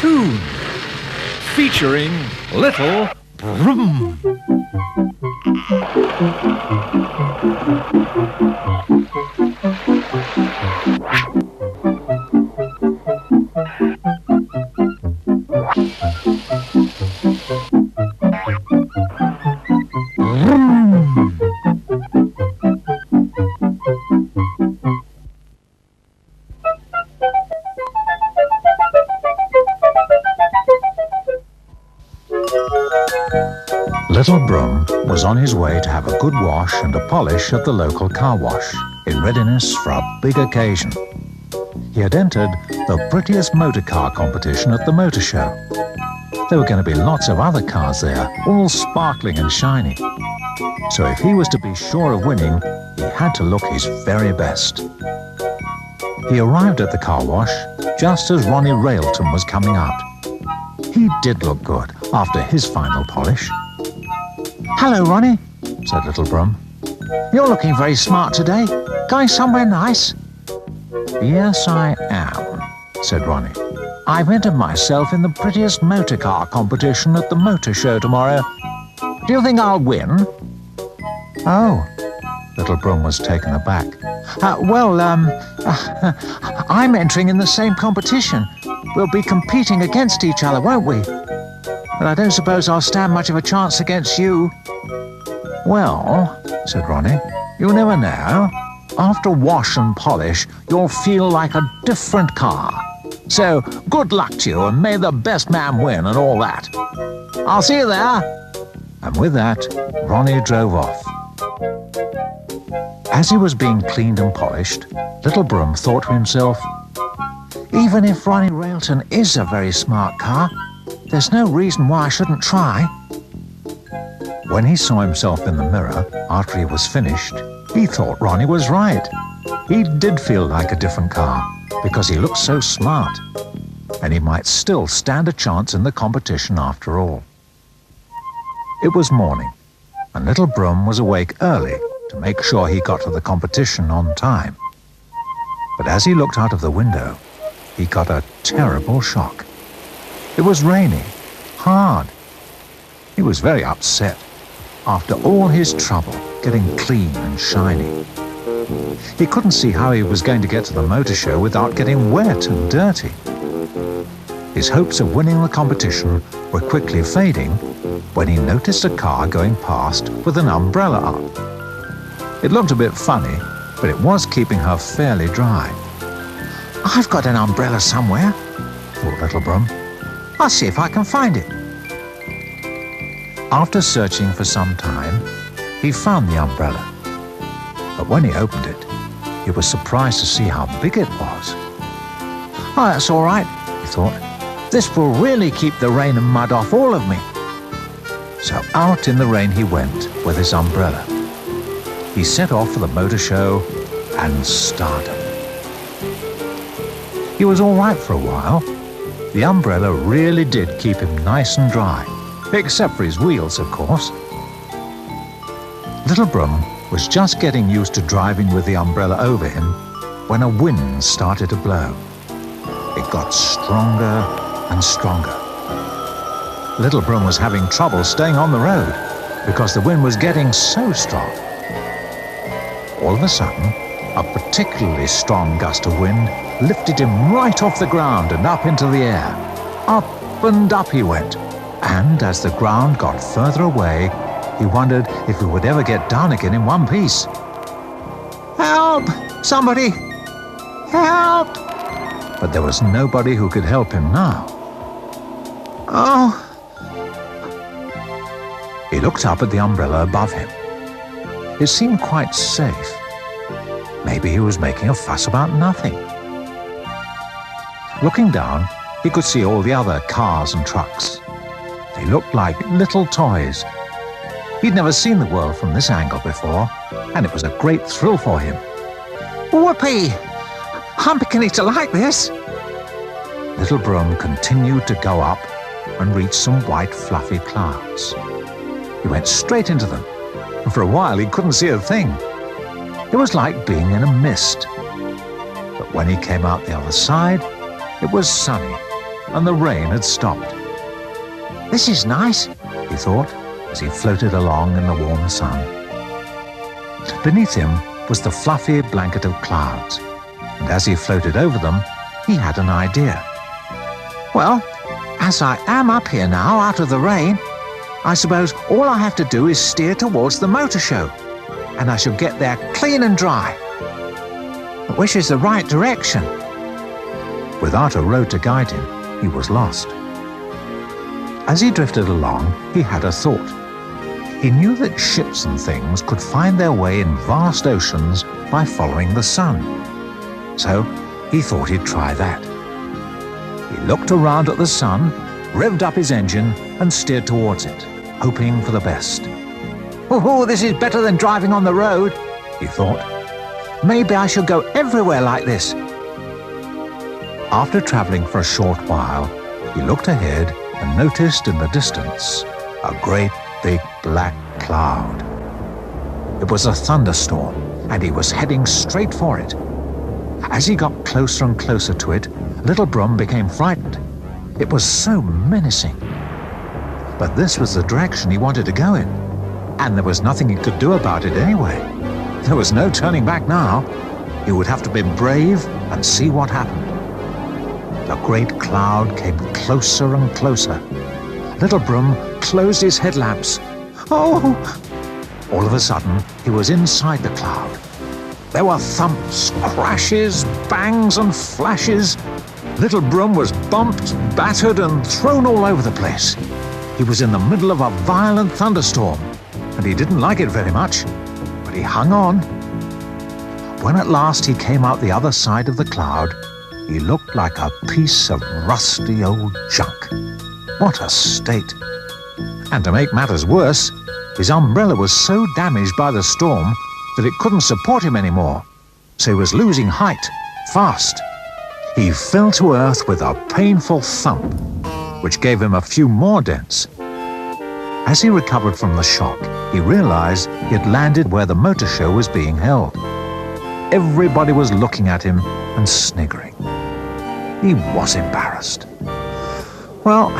Car-Toon, featuring Little Brrm. Little Brrm was on his way to have a good wash and a polish at the local car wash, in readiness for a big occasion. He had entered the prettiest motor car competition at the motor show. There were going to be lots of other cars there, all sparkling and shiny. So if he was to be sure of winning, he had to look his very best. He arrived at the car wash just as Ronnie Railton was coming out. He did look good after his final polish. "Hello, Ronnie," said Little Brrm. "You're looking very smart today. Going somewhere nice?" "Yes, I am," said Ronnie. "I've entered myself in the prettiest motor car competition at the motor show tomorrow. Do you think I'll win?" "Oh," Little Brrm was taken aback. I'm entering in the same competition. We'll be competing against each other, won't we? But I don't suppose I'll stand much of a chance against you." "Well," said Ronnie, "you never know. After wash and polish, you'll feel like a different car. So good luck to you, and may the best man win and all that. I'll see you there." And with that, Ronnie drove off. As he was being cleaned and polished, Little Brrm thought to himself, "Even if Ronnie Railton is a very smart car, there's no reason why I shouldn't try." When he saw himself in the mirror after he was finished, he thought Ronnie was right. He did feel like a different car because he looked so smart, and he might still stand a chance in the competition after all. It was morning, and Little Brrm was awake early to make sure he got to the competition on time. But as he looked out of the window, he got a terrible shock. It was raining, hard. He was very upset after all his trouble getting clean and shiny. He couldn't see how he was going to get to the motor show without getting wet and dirty. His hopes of winning the competition were quickly fading when he noticed a car going past with an umbrella up. It looked a bit funny, but it was keeping her fairly dry. "I've got an umbrella somewhere," thought Little Brrm. "I'll see if I can find it." After searching for some time, he found the umbrella. But when he opened it, he was surprised to see how big it was. "Oh, that's all right," he thought. "This will really keep the rain and mud off all of me." So out in the rain he went with his umbrella. He set off for the motor show and started. He was all right for a while. The umbrella really did keep him nice and dry, except for his wheels, of course. Little Brrm was just getting used to driving with the umbrella over him when a wind started to blow. It got stronger and stronger. Little Brrm was having trouble staying on the road because the wind was getting so strong. All of a sudden, a particularly strong gust of wind lifted him right off the ground and up into the air. Up and up he went, and as the ground got further away, he wondered if he would ever get down again in one piece. "Help! Somebody! Help!" But there was nobody who could help him now. "Oh!" He looked up at the umbrella above him. It seemed quite safe. Maybe he was making a fuss about nothing. Looking down, he could see all the other cars and trucks. They looked like little toys. He'd never seen the world from this angle before, and it was a great thrill for him. "Whoopee! I'm beginning to like this." Little Brrm continued to go up and reached some white fluffy clouds. He went straight into them, and for a while he couldn't see a thing. It was like being in a mist. But when he came out the other side, it was sunny and the rain had stopped. "This is nice," he thought, as he floated along in the warm sun. Beneath him was the fluffy blanket of clouds, and as he floated over them, he had an idea. "Well, as I am up here now out of the rain, I suppose all I have to do is steer towards the motor show, and I shall get there clean and dry. But which is the right direction?" Without a road to guide him, he was lost. As he drifted along, he had a thought. He knew that ships and things could find their way in vast oceans by following the sun. So he thought he'd try that. He looked around at the sun, revved up his engine, and steered towards it, hoping for the best. "Oh, this is better than driving on the road," he thought. "Maybe I shall go everywhere like this." After traveling for a short while, he looked ahead and noticed in the distance a great big black cloud. It was a thunderstorm, and he was heading straight for it. As he got closer and closer to it, little Brrm became frightened. It was so menacing. But this was the direction he wanted to go in, and there was nothing he could do about it anyway. There was no turning back now. He would have to be brave and see what happened. The great cloud came closer and closer. Little Brrm closed his headlamps. Oh! All of a sudden, he was inside the cloud. There were thumps, crashes, bangs and flashes. Little Brrm was bumped, battered and thrown all over the place. He was in the middle of a violent thunderstorm, and he didn't like it very much, but he hung on. When at last he came out the other side of the cloud, he looked like a piece of rusty old junk. What a state! And to make matters worse, his umbrella was so damaged by the storm that it couldn't support him anymore, so he was losing height, fast. He fell to earth with a painful thump, which gave him a few more dents. As he recovered from the shock, he realized he had landed where the motor show was being held. Everybody was looking at him and sniggering. He was embarrassed. "Well,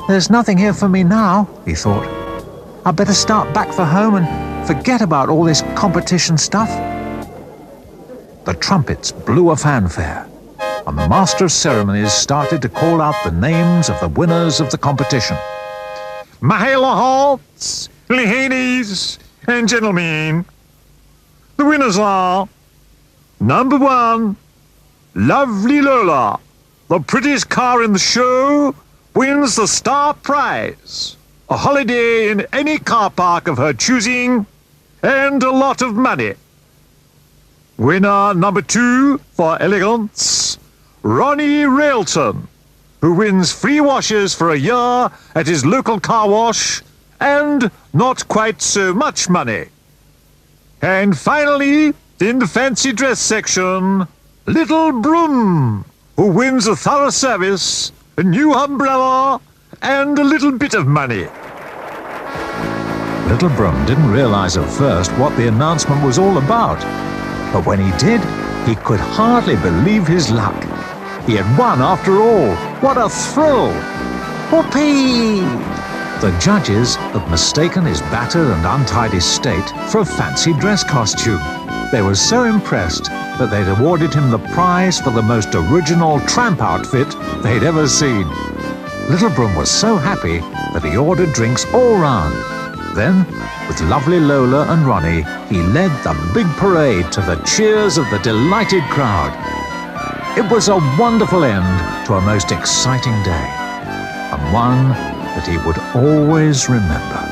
there's nothing here for me now," he thought. "I'd better start back for home and forget about all this competition stuff." The trumpets blew a fanfare, and the master of ceremonies started to call out the names of the winners of the competition. "Mahalo, ladies and gentlemen, the winners are number 1, Lovely Lola. The prettiest car in the show wins the star prize, a holiday in any car park of her choosing, and a lot of money. Winner number 2 for elegance, Ronnie Railton, who wins free washes for a year at his local car wash and not quite so much money. And finally, in the fancy dress section, Little Brrm, who wins a thorough service, a new umbrella, and a little bit of money." Little Brrm didn't realize at first what the announcement was all about. But when he did, he could hardly believe his luck. He had won after all. What a thrill! Whoopee! The judges had mistaken his battered and untidy state for a fancy dress costume. They were so impressed that they'd awarded him the prize for the most original tramp outfit they'd ever seen. Little Brrm was so happy that he ordered drinks all round. Then, with lovely Lola and Ronnie, he led the big parade to the cheers of the delighted crowd. It was a wonderful end to a most exciting day, and one that he would always remember.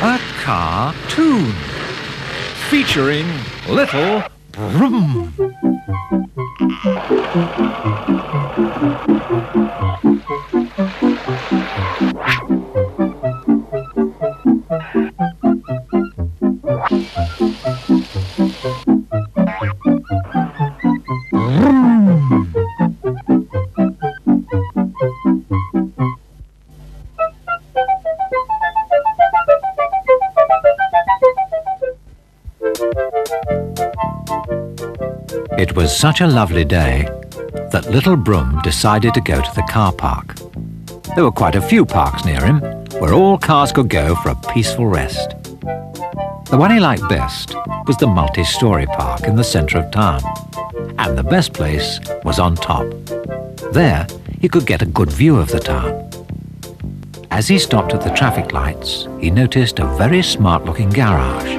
A Car-Toon. Car-Toon, featuring Little Brrm. It was such a lovely day that little Brrm decided to go to the car park. There were quite a few parks near him where all cars could go for a peaceful rest. The one he liked best was the multi-storey park in the centre of town, and the best place was on top. There he could get a good view of the town. As he stopped at the traffic lights, he noticed a very smart-looking garage.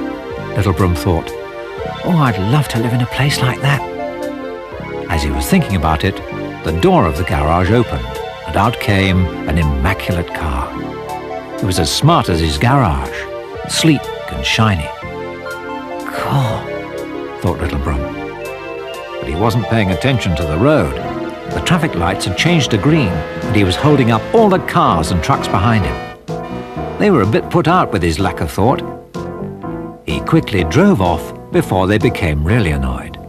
Little Brrm thought, "Oh, I'd love to live in a place like that." As he was thinking about it, the door of the garage opened, and out came an immaculate car. It was as smart as his garage, sleek and shiny. "Cool," thought little Brrm. But he wasn't paying attention to the road. The traffic lights had changed to green, and he was holding up all the cars and trucks behind him. They were a bit put out with his lack of thought. He quickly drove off before they became really annoyed.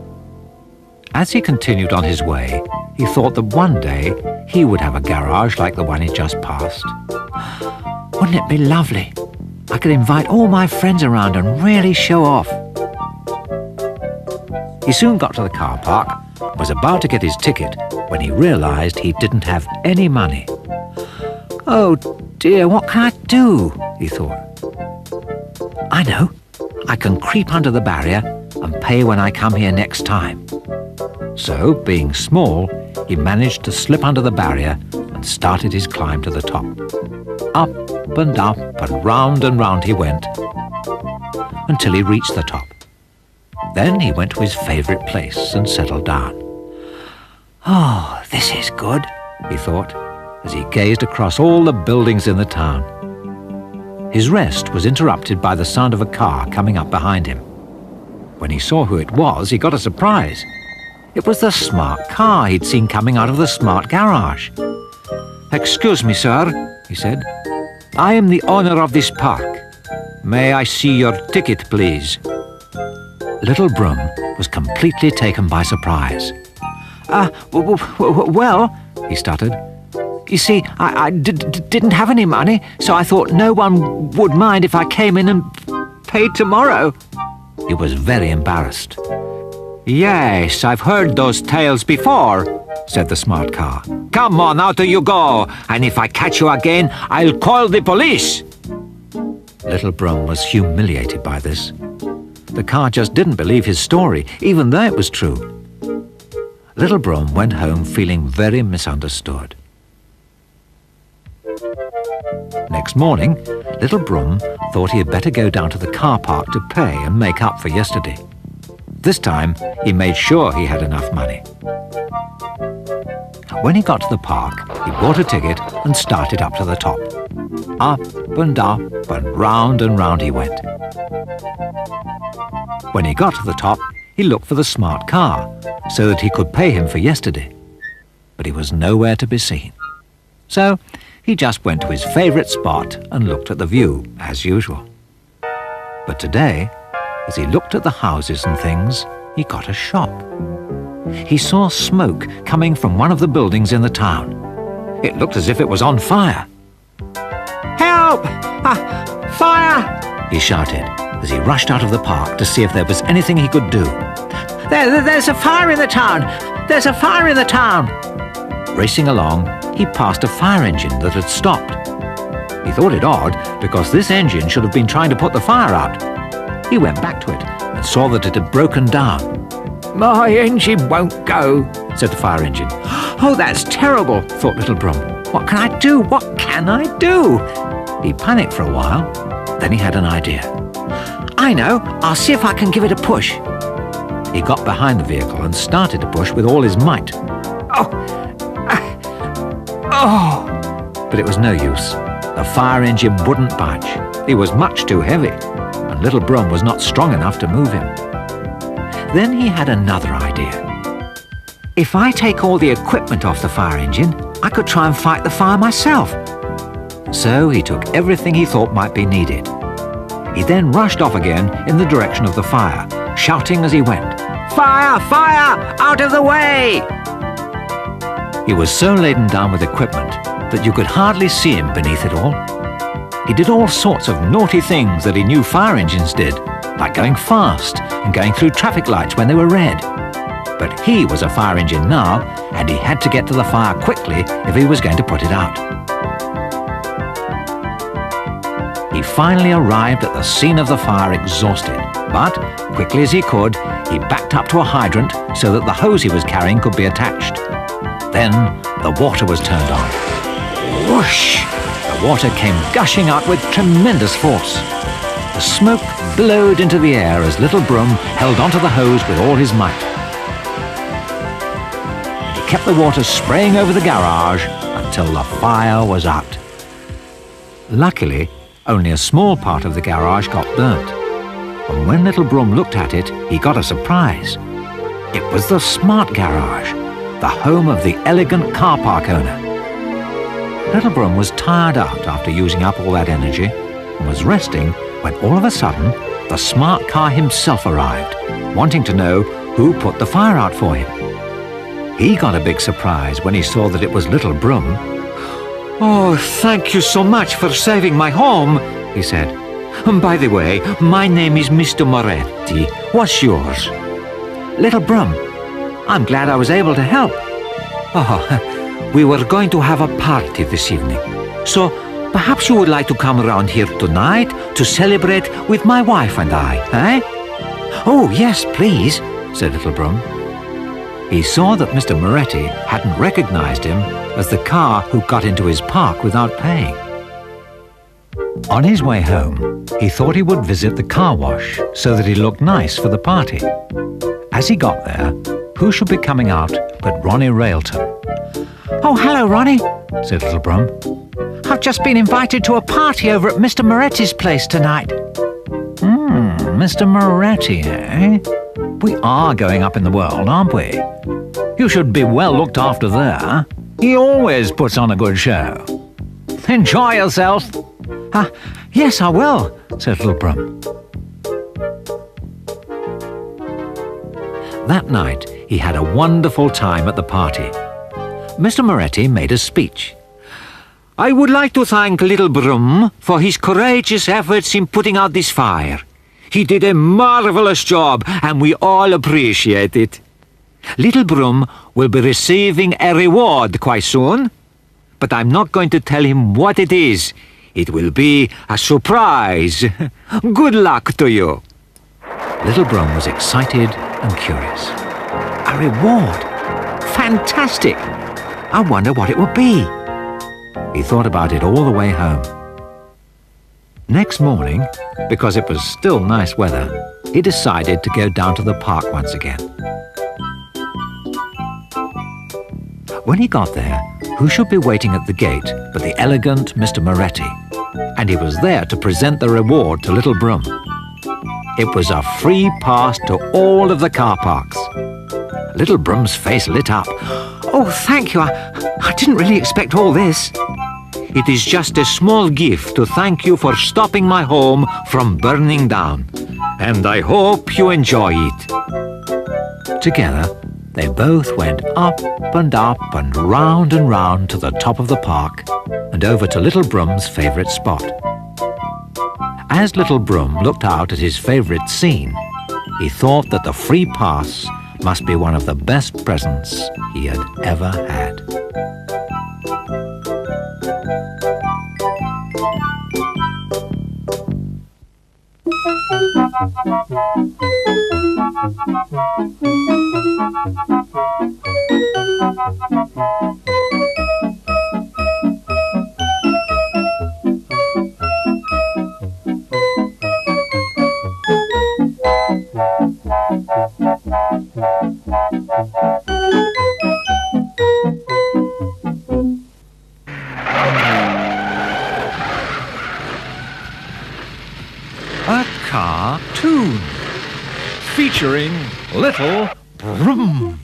As he continued on his way, he thought that one day he would have a garage like the one he just passed. Wouldn't it be lovely? I could invite all my friends around and really show off. He soon got to the car park, was about to get his ticket, when he realized he didn't have any money. "Oh dear, what can I do?" he thought. "I know. I can creep under the barrier and pay when I come here next time." So, being small, he managed to slip under the barrier and started his climb to the top. Up and round he went until he reached the top. Then he went to his favourite place and settled down. "Oh, this is good," he thought, as he gazed across all the buildings in the town. His rest was interrupted by the sound of a car coming up behind him. When he saw who it was, he got a surprise. It was the smart car he'd seen coming out of the smart garage. "Excuse me, sir," he said. "I am the owner of this park. May I see your ticket, please?" Little Brrm was completely taken by surprise. Well," he stuttered. "You see, I didn't have any money, so I thought no one would mind if I came in and paid tomorrow." He was very embarrassed. "Yes, I've heard those tales before," said the smart car. "Come on, out you go, and if I catch you again, I'll call the police." Little Brrm was humiliated by this. The car just didn't believe his story, even though it was true. Little Brrm went home feeling very misunderstood. Next morning, little Brrm thought he had better go down to the car park to pay and make up for yesterday. This time, he made sure he had enough money. When he got to the park, he bought a ticket and started up to the top. Up and round he went. When he got to the top, he looked for the smart car so that he could pay him for yesterday. But he was nowhere to be seen. So he just went to his favourite spot and looked at the view, as usual. But today, as he looked at the houses and things, he got a shock. He saw smoke coming from one of the buildings in the town. It looked as if it was on fire. "Help! Fire!" he shouted as he rushed out of the park to see if there was anything he could do. There's a fire in the town! There's a fire in the town!" Racing along, he passed a fire engine that had stopped. He thought it odd because this engine should have been trying to put the fire out. He went back to it and saw that it had broken down. "My engine won't go," said the fire engine. "Oh, that's terrible," thought little Brrm. "What can I do? What can I do?" He panicked for a while. Then he had an idea. "I know. I'll see if I can give it a push." He got behind the vehicle and started to push with all his might. But it was no use. The fire engine wouldn't budge. It was much too heavy. And little Brrm was not strong enough to move him. Then he had another idea. If I take all the equipment off the fire engine, I could try and fight the fire myself. So he took everything he thought might be needed. He then rushed off again in the direction of the fire, shouting as he went, "Fire! Fire! Out of the way!" He was so laden down with equipment that you could hardly see him beneath it all. He did all sorts of naughty things that he knew fire engines did, like going fast and going through traffic lights when they were red. But he was a fire engine now, and he had to get to the fire quickly if he was going to put it out. He finally arrived at the scene of the fire exhausted, but quickly as he could, he backed up to a hydrant so that the hose he was carrying could be attached. Then the water was turned on. Whoosh! The water came gushing out with tremendous force. The smoke billowed into the air as little Brrm held onto the hose with all his might. He kept the water spraying over the garage until the fire was out. Luckily, only a small part of the garage got burnt. And when little Brrm looked at it, he got a surprise. It was the smart garage, the home of the elegant car park owner. Little Brrm was tired out after using up all that energy and was resting when all of a sudden the smart car himself arrived, wanting to know who put the fire out for him. He got a big surprise when he saw that it was little Brrm. "Oh, thank you so much for saving my home," he said. "By the way, my name is Mr. Moretti. What's yours?" "Little Brrm. I'm glad I was able to help." "Oh, we were going to have a party this evening, so perhaps you would like to come around here tonight to celebrate with my wife and I, eh?" "Oh, yes, please," said little Brrm. He saw that Mr. Moretti hadn't recognized him as the car who got into his park without paying. On his way home, he thought he would visit the car wash so that he looked nice for the party. As he got there, who should be coming out but Ronnie Railton. "Oh, hello, Ronnie," said little Brrm. "I've just been invited to a party over at Mr. Moretti's place tonight." Mr. Moretti, eh? We are going up in the world, aren't we? You should be well looked after there. He always puts on a good show. Enjoy yourself." "Yes, I will," said little Brrm. That night, he had a wonderful time at the party. Mr. Moretti made a speech. "I would like to thank little Brrm for his courageous efforts in putting out this fire. He did a marvelous job, and we all appreciate it. Little Brrm will be receiving a reward quite soon, but I'm not going to tell him what it is. It will be a surprise. Good luck to you." Little Brrm was excited and curious. A reward? Fantastic! I wonder what it would be. He thought about it all the way home. Next morning, because it was still nice weather, he decided to go down to the park once again. When he got there, who should be waiting at the gate but the elegant Mr. Moretti, and he was there to present the reward to little Brrm. It was a free pass to all of the car parks. Little Brrm's face lit up. "Oh, thank you. I didn't really expect all this." "It is just a small gift to thank you for stopping my home from burning down, and I hope you enjoy it." Together, they both went up and round to the top of the park and over to little Brrm's favourite spot. As little Brrm looked out at his favourite scene, he thought that the free pass must be one of the best presents he had ever had. A car featuring Little Brrm.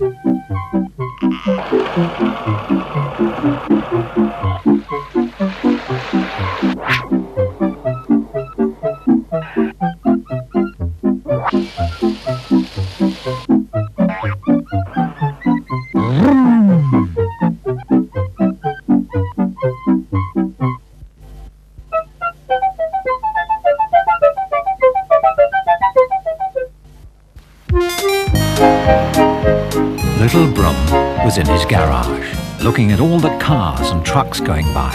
Little Brrm was in his garage, looking at all the cars and trucks going by.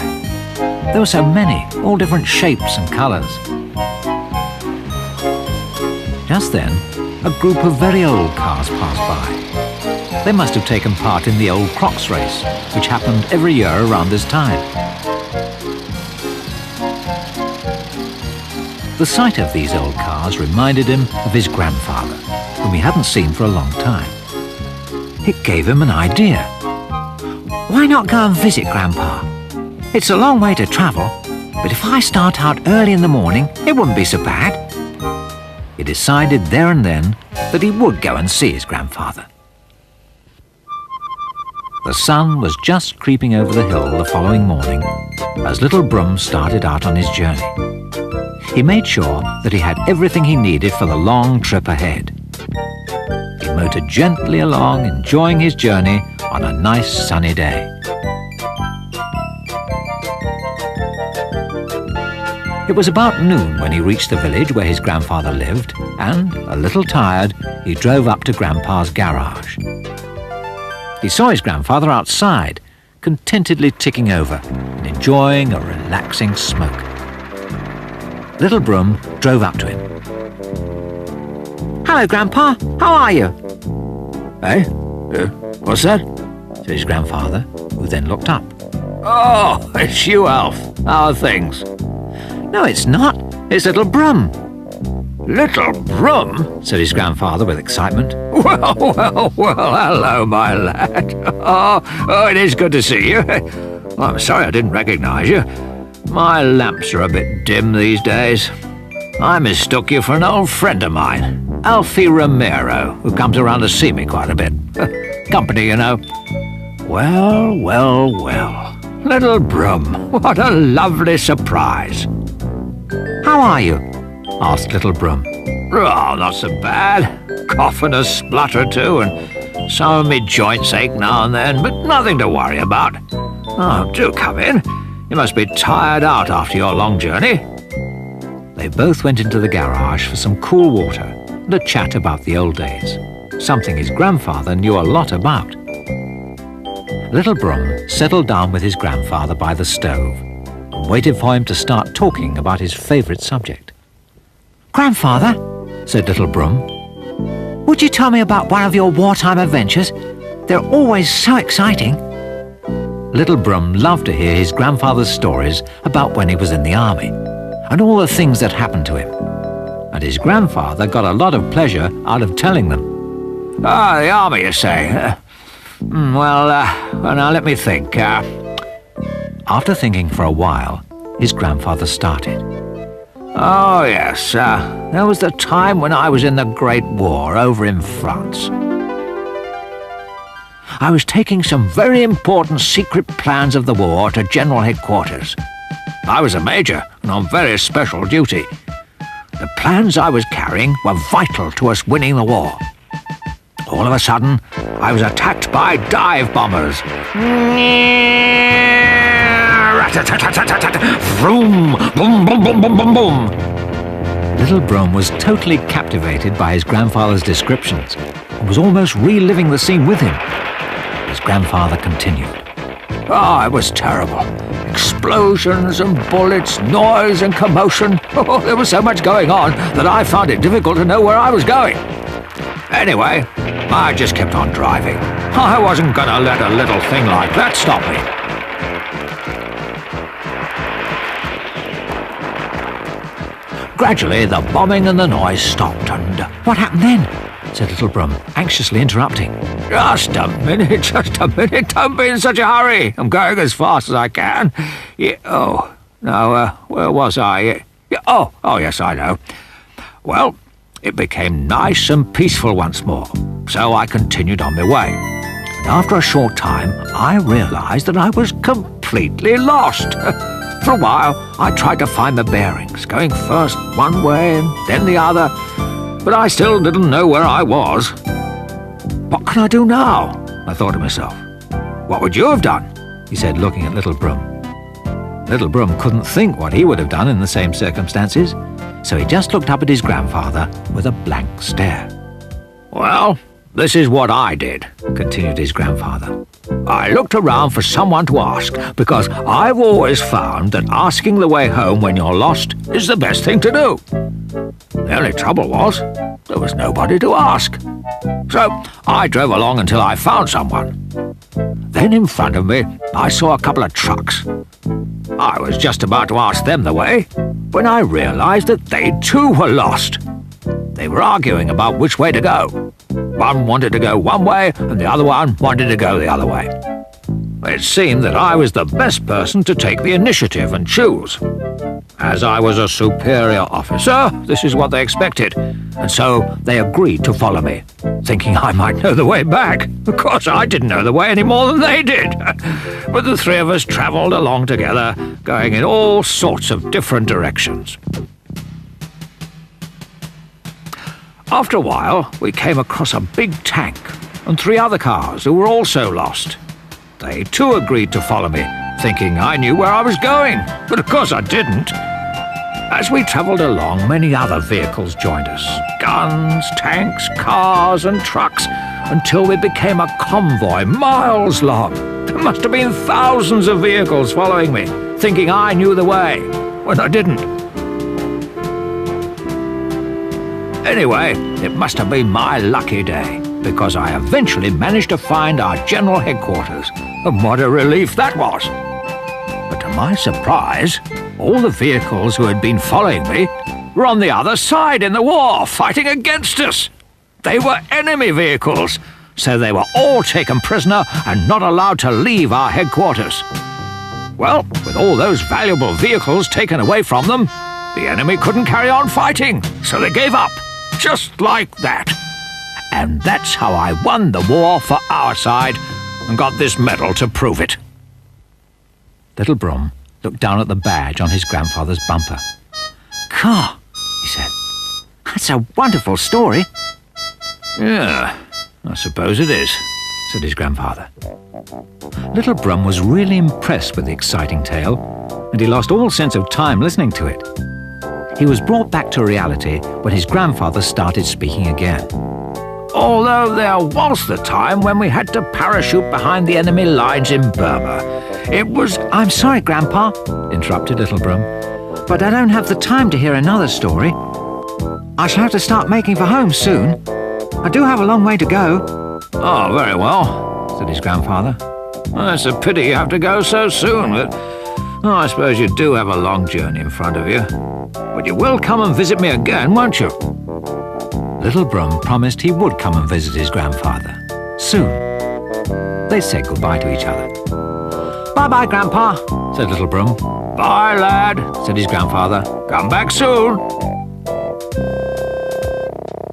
There were so many, all different shapes and colours. Just then, a group of very old cars passed by. They must have taken part in the old Crocs race, which happened every year around this time. The sight of these old cars reminded him of his grandfather, whom he hadn't seen for a long time. It gave him an idea. Why not go and visit Grandpa? It's a long way to travel, but if I start out early in the morning, it wouldn't be so bad. He decided there and then that he would go and see his grandfather. The sun was just creeping over the hill the following morning as Little Brrm started out on his journey. He made sure that he had everything he needed for the long trip ahead. He motored gently along, enjoying his journey on a nice sunny day. It was about noon when he reached the village where his grandfather lived, and, a little tired, he drove up to Grandpa's garage. He saw his grandfather outside, contentedly ticking over and enjoying a relaxing smoke. Little Brrm drove up to him. "Hello, Grandpa. How are you?" "Eh? What's that?" said his grandfather, who then looked up. "Oh, it's you, Alf. How are things?" "No, it's not. It's Little Brrm." "Little Brrm?" said his grandfather with excitement. Well, hello, my lad. Oh, it is good to see you. I'm sorry I didn't recognize you. My lamps are a bit dim these days. I mistook you for an old friend of mine, Alfie Romero, who comes around to see me quite a bit. Company, you know. Well. Little Brrm, what a lovely surprise." "How are you?" asked Little Brrm. "Oh, not so bad. Cough and a splutter too, and some of me joints ache now and then, but nothing to worry about. Oh, do come in. You must be tired out after your long journey." They both went into the garage for some cool water and a chat about the old days, something his grandfather knew a lot about. Little Brrm settled down with his grandfather by the stove and waited for him to start talking about his favourite subject. "Grandfather," said Little Brrm, "would you tell me about one of your wartime adventures? They're always so exciting." Little Brrm loved to hear his grandfather's stories about when he was in the army and all the things that happened to him, and his grandfather got a lot of pleasure out of telling them. "Ah, the army, you say? Well, now let me think. After thinking for a while, his grandfather started. "Oh, yes, there was the time when I was in the Great War over in France. I was taking some very important secret plans of the war to General Headquarters. I was a major and on very special duty. The plans I was carrying were vital to us winning the war. All of a sudden, I was attacked by dive bombers. Vroom! Boom, boom, boom, boom, boom, boom." Little Brrm was totally captivated by his grandfather's descriptions and was almost reliving the scene with him. His grandfather continued. "Oh, it was terrible. Explosions and bullets, noise and commotion. Oh, there was so much going on that I found it difficult to know where I was going. Anyway, I just kept on driving. I wasn't going to let a little thing like that stop me." Gradually, the bombing and the noise stopped, and "What happened then?" said Little Brrm, anxiously interrupting. Just a minute. Don't be in such a hurry. I'm going as fast as I can. Where was I? Oh, yes, I know. Well, it became nice and peaceful once more, so I continued on my way. And after a short time, I realized that I was completely lost. For a while, I tried to find the bearings, going first one way and then the other, but I still didn't know where I was. What can I do now? I thought to myself. What would you have done? He said, looking at Little Brrm. Little Brrm couldn't think what he would have done in the same circumstances, so he just looked up at his grandfather with a blank stare. Well, this is what I did, continued his grandfather. I looked around for someone to ask, because I've always found that asking the way home when you're lost is the best thing to do. The only trouble was, there was nobody to ask. So I drove along until I found someone. Then in front of me, I saw a couple of trucks. I was just about to ask them the way, when I realized that they too were lost. They were arguing about which way to go. One wanted to go one way, and the other one wanted to go the other way. It seemed that I was the best person to take the initiative and choose. As I was a superior officer, this is what they expected, and so they agreed to follow me, thinking I might know the way back. Of course, I didn't know the way any more than they did. But the three of us travelled along together, going in all sorts of different directions. After a while, we came across a big tank and 3 other cars who were also lost. They too agreed to follow me, thinking I knew where I was going, but of course I didn't. As we travelled along, many other vehicles joined us. Guns, tanks, cars and trucks, until we became a convoy miles long. There must have been thousands of vehicles following me, thinking I knew the way, when I didn't. Anyway, it must have been my lucky day, because I eventually managed to find our general headquarters, and what a relief that was. But to my surprise, all the vehicles who had been following me were on the other side in the war, fighting against us. They were enemy vehicles, so they were all taken prisoner and not allowed to leave our headquarters. Well, with all those valuable vehicles taken away from them, the enemy couldn't carry on fighting, so they gave up, just like that. And that's how I won the war for our side and got this medal to prove it. Little Brrm looked down at the badge on his grandfather's bumper. "Car," he said. "That's a wonderful story." "Yeah, I suppose it is," said his grandfather. Little Brrm was really impressed with the exciting tale, and he lost all sense of time listening to it. He was brought back to reality when his grandfather started speaking again. "Although there was the time when we had to parachute behind the enemy lines in Burma, it was—" "I'm sorry, Grandpa," interrupted Little Brrm, "but I don't have the time to hear another story. I shall have to start making for home soon. I do have a long way to go." "Oh, very well," said his grandfather. "Well, it's a pity you have to go so soon, but I suppose you do have a long journey in front of you. But you will come and visit me again, won't you?" Little Brrm promised he would come and visit his grandfather, soon. They said goodbye to each other. "Bye-bye, Grandpa," said Little Brrm. "Bye, lad," said his grandfather. "Come back soon."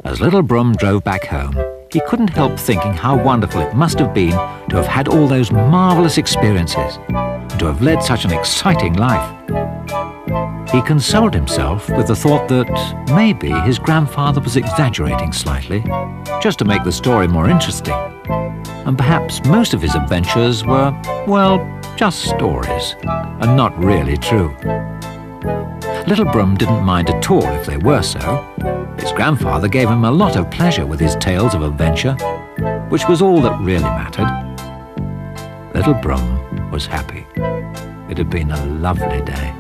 As Little Brrm drove back home, he couldn't help thinking how wonderful it must have been to have had all those marvellous experiences and to have led such an exciting life. He consoled himself with the thought that maybe his grandfather was exaggerating slightly, just to make the story more interesting. And perhaps most of his adventures were, well, just stories, and not really true. Little Brrm didn't mind at all if they were so. His grandfather gave him a lot of pleasure with his tales of adventure, which was all that really mattered. Little Brrm was happy. It had been a lovely day.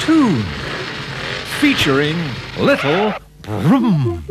Car-Toon, featuring Little Brrm.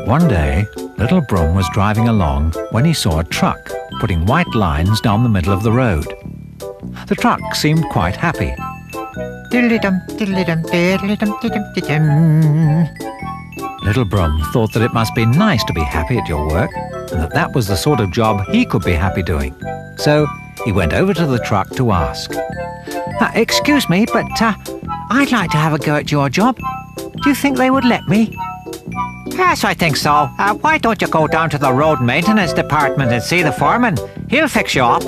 One day, Little Brrm was driving along when he saw a truck putting white lines down the middle of the road. The truck seemed quite happy. Little Brrm thought that it must be nice to be happy at your work, and that was the sort of job he could be happy doing. So he went over to the truck to ask. Excuse me, but I'd like to have a go at your job. Do you think they would let me? Yes, I think so. Why don't you go down to the road maintenance department and see the foreman? He'll fix you up.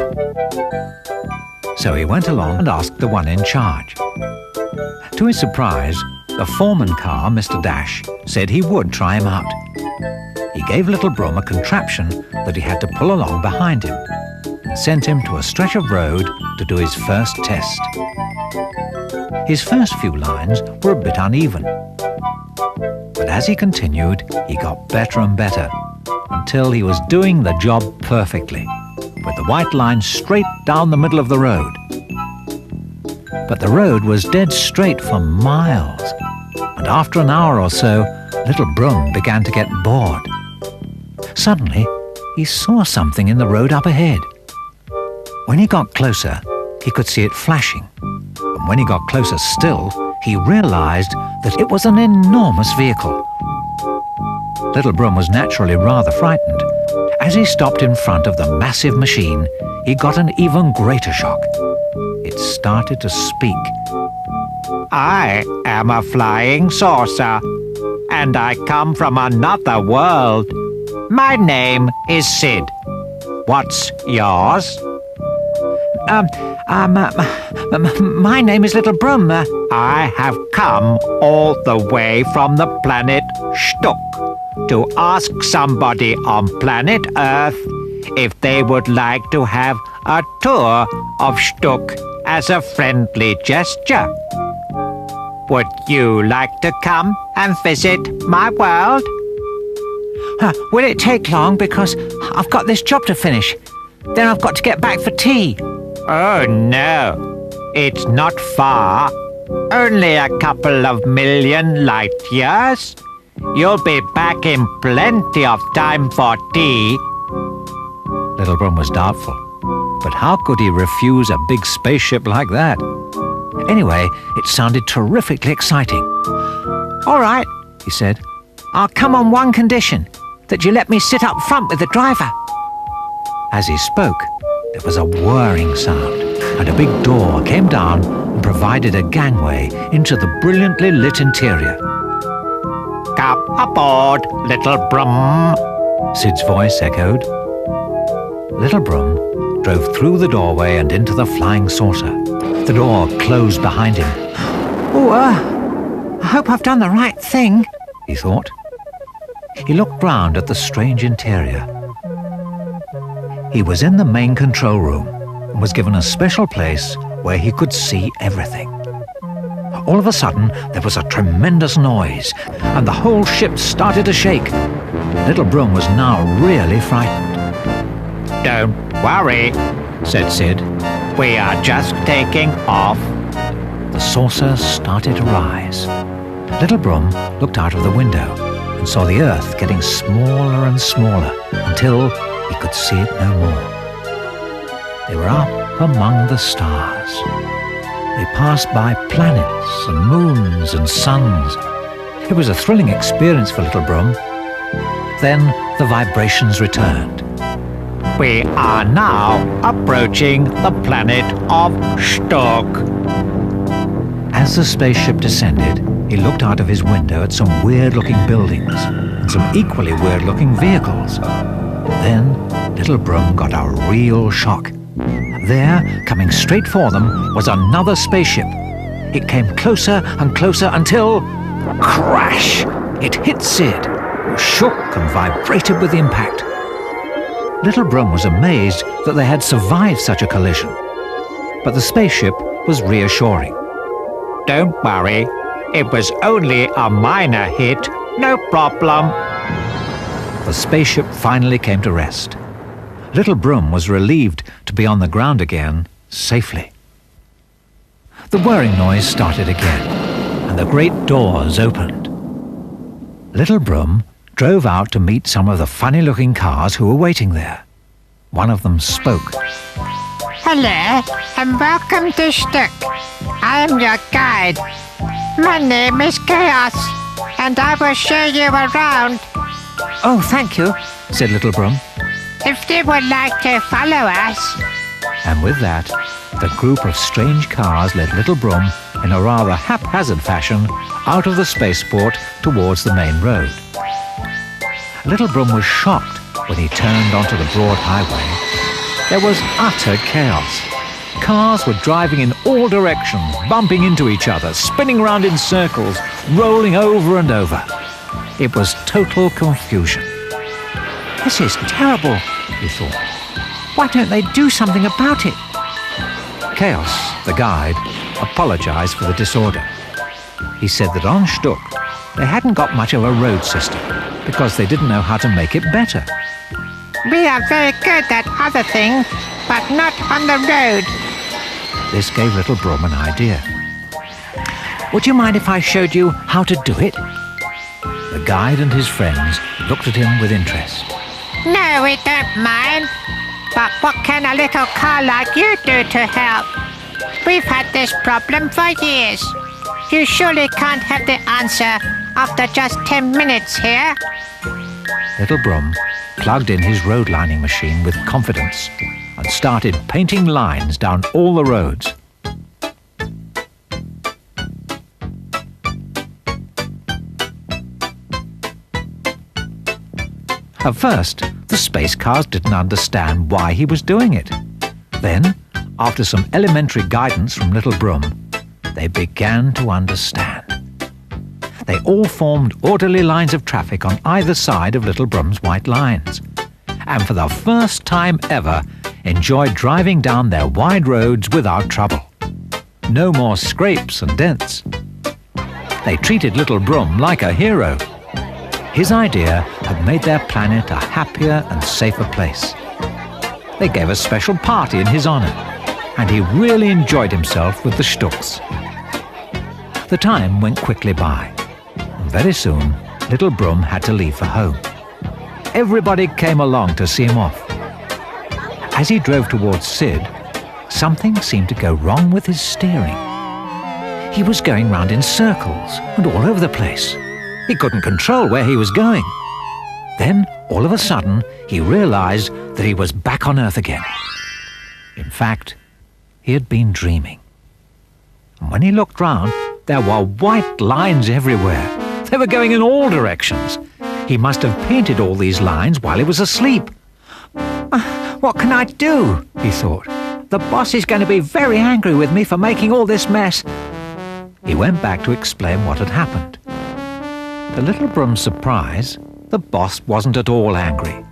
So he went along and asked the one in charge. To his surprise, the foreman car, Mr. Dash, said he would try him out. He gave Little Brrm a contraption that he had to pull along behind him and sent him to a stretch of road to do his first test. His first few lines were a bit uneven, but as he continued, he got better and better until he was doing the job perfectly, with the white line straight down the middle of the road. But the road was dead straight for miles, and after an hour or so, Little Brrm began to get bored. Suddenly, he saw something in the road up ahead. When he got closer, he could see it flashing, and when he got closer still, he realized that it was an enormous vehicle. Little Brrm was naturally rather frightened. As he stopped in front of the massive machine, he got an even greater shock. It started to speak. I am a flying saucer, and I come from another world. My name is Sid. What's yours? My name is Little Brrm. I have come all the way from the planet Shtuk to ask somebody on planet Earth if they would like to have a tour of Shtuk as a friendly gesture. Would you like to come and visit my world? Will it take long? Because I've got this job to finish. Then I've got to get back for tea. Oh, no. It's not far. Only a couple of million light years. You'll be back in plenty of time for tea. Little Brrm was doubtful. But how could he refuse a big spaceship like that? Anyway, it sounded terrifically exciting. All right, he said. I'll come on one condition, that you let me sit up front with the driver. As he spoke, there was a whirring sound, and a big door came down and provided a gangway into the brilliantly lit interior. Come aboard, Little Brrm, Sid's voice echoed. Little Brrm drove through the doorway and into the flying saucer. The door closed behind him. I hope I've done the right thing, he thought. He looked round at the strange interior. He was in the main control room and was given a special place where he could see everything. All of a sudden, there was a tremendous noise, and the whole ship started to shake. Little Brrm was now really frightened. Don't worry, said Sid. We are just taking off. The saucer started to rise. Little Brrm looked out of the window and saw the Earth getting smaller and smaller until he could see it no more. They were up among the stars. They passed by planets and moons and suns. It was a thrilling experience for Little Brrm. Then the vibrations returned. We are now approaching the planet of Shtuk. As the spaceship descended, he looked out of his window at some weird-looking buildings and some equally weird-looking vehicles. Then Little Brrm got a real shock. There, coming straight for them, was another spaceship. It came closer and closer until... crash! It hit Sid, who shook and vibrated with the impact. Little Brrm was amazed that they had survived such a collision. But the spaceship was reassuring. Don't worry, it was only a minor hit, no problem. The spaceship finally came to rest. Little Brrm was relieved to be on the ground again, safely. The whirring noise started again, and the great doors opened. Little Brrm drove out to meet some of the funny-looking cars who were waiting there. One of them spoke. Hello, and welcome to Stuck. I am your guide. My name is Chaos, and I will show you around. "Oh, thank you," said Little Brrm. If you would like to follow us. And with that, the group of strange cars led Little Brrm, in a rather haphazard fashion, out of the spaceport towards the main road. Little Brrm was shocked when he turned onto the broad highway. There was utter chaos. Cars were driving in all directions, bumping into each other, spinning around in circles, rolling over and over. It was total confusion. "This is terrible," he thought. "Why don't they do something about it?" Chaos, the guide, apologized for the disorder. He said that on Stuck, they hadn't got much of a road system because they didn't know how to make it better. We are very good at other things, but not on the road. This gave Little Brrm an idea. "Would you mind if I showed you how to do it?" The guide and his friends looked at him with interest. No, we don't mind. But what can a little car like you do to help? We've had this problem for years. You surely can't have the answer after just 10 minutes here. Little Brrm plugged in his road lining machine with confidence and started painting lines down all the roads. At first, the space cars didn't understand why he was doing it. Then, after some elementary guidance from Little Brrm, they began to understand. They all formed orderly lines of traffic on either side of Little Brrm's white lines, and for the first time ever enjoyed driving down their wide roads without trouble. No more scrapes and dents. They treated Little Brrm like a hero. His idea had made their planet a happier and safer place. They gave a special party in his honor, and he really enjoyed himself with the Stucks. The time went quickly by, and very soon Little Brrm had to leave for home. Everybody came along to see him off. As he drove towards Sid, something seemed to go wrong with his steering. He was going round in circles and all over the place. He couldn't control where he was going. Then, all of a sudden, he realized that he was back on Earth again. In fact, he had been dreaming. And when he looked round, there were white lines everywhere. They were going in all directions. He must have painted all these lines while he was asleep. What can I do? He thought. The boss is going to be very angry with me for making all this mess. He went back to explain what had happened. To Little Brrm's surprise, the boss wasn't at all angry.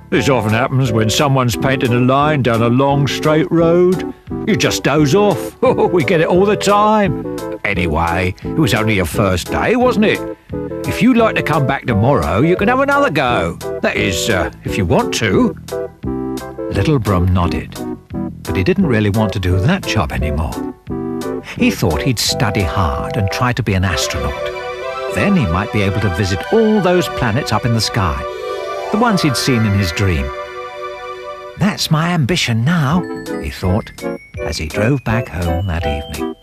This often happens when someone's painted a line down a long straight road. You just doze off. We get it all the time. Anyway, it was only your first day, wasn't it? If you'd like to come back tomorrow, you can have another go. That is, if you want to. Little Brrm nodded, but he didn't really want to do that job anymore. He thought he'd study hard and try to be an astronaut. Then he might be able to visit all those planets up in the sky, the ones he'd seen in his dream. That's my ambition now, he thought, as he drove back home that evening.